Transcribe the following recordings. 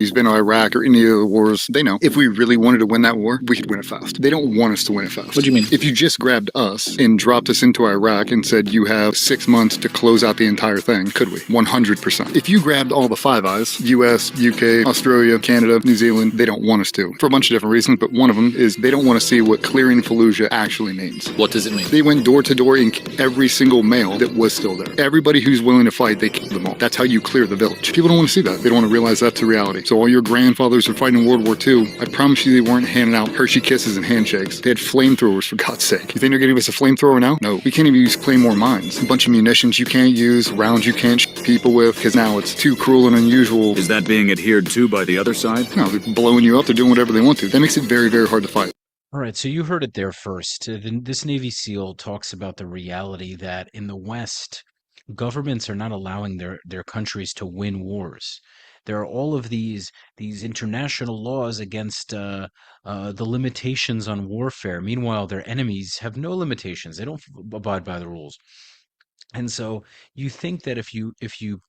Who's been to Iraq or any of the wars, they know if we really wanted to win that war, we could win it fast. They don't want us to win it fast. What do you mean? If you just grabbed us and dropped us into Iraq and said you have 6 months to close out the entire thing, could we? 100%. If you grabbed all the Five Eyes, US, UK, Australia, Canada, New Zealand, they don't want us to. For a bunch of different reasons, but one of them is they don't want to see what clearing Fallujah actually means. What does it mean? They went door to door and killed every single male that was still there. Everybody who's willing to fight, they killed them all. That's how you clear the village. People don't want to see that. They don't want to realize that's a reality. So all your grandfathers were fighting in World War II. I promise you they weren't handing out Hershey kisses and handshakes. They had flamethrowers, for God's sake. You think they're going to give us a flamethrower now? No. We can't even use Claymore mines. A bunch of munitions you can't use, rounds you can't shoot people with, because now it's too cruel and unusual. Is that being adhered to by the other side? No, they're blowing you up. They're doing whatever they want to. That makes it very, very hard to fight. All right, so you heard it there first. This Navy SEAL talks about the reality that in the West, governments are not allowing their countries to win wars. There are all of these international laws against the limitations on warfare. Meanwhile, their enemies have no limitations. They don't abide by the rules. And so you think that if you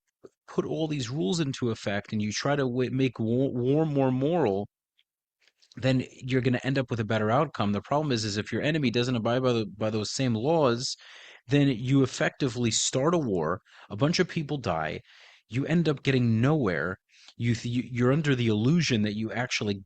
put all these rules into effect and you try to make war more moral, then you're going to end up with a better outcome. The problem is if your enemy doesn't abide by those same laws, then you effectively start a war. A bunch of people die. You end up getting nowhere. You're under the illusion that you actually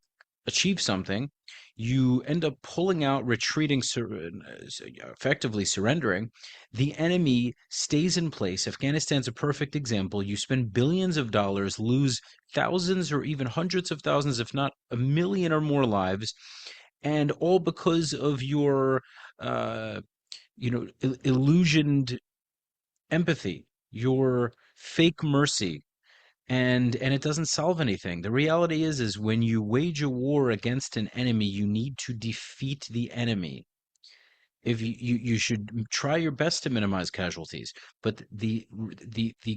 achieve something. You end up pulling out, retreating, effectively surrendering. The enemy stays in place. Afghanistan's a perfect example. You spend billions of dollars, lose thousands or even hundreds of thousands, if not a million or more lives, and all because of your, illusioned empathy, your fake mercy, and it doesn't solve anything. The reality is when you wage a war against an enemy, you need to defeat the enemy. If you should try your best to minimize casualties, but the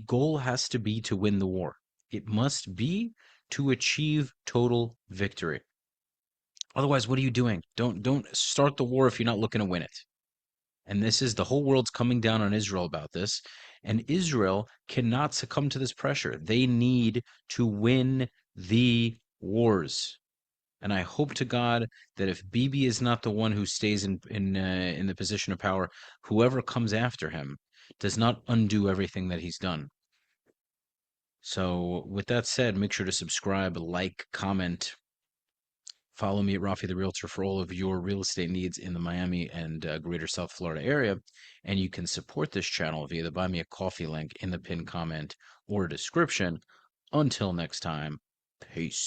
goal has to be to win the war. It must be to achieve total victory. Otherwise, what are you doing? Don't start the war if you're not looking to win it. And this is the whole world's coming down on Israel about this. And Israel cannot succumb to this pressure. They need to win the wars. And I hope to God that if Bibi is not the one who stays in the position of power, whoever comes after him does not undo everything that he's done. So with that said, make sure to subscribe, like, comment. Follow me at Rafi the Realtor for all of your real estate needs in the Miami and greater South Florida area. And you can support this channel via the Buy Me a Coffee link in the pinned comment or description. Until next time, peace.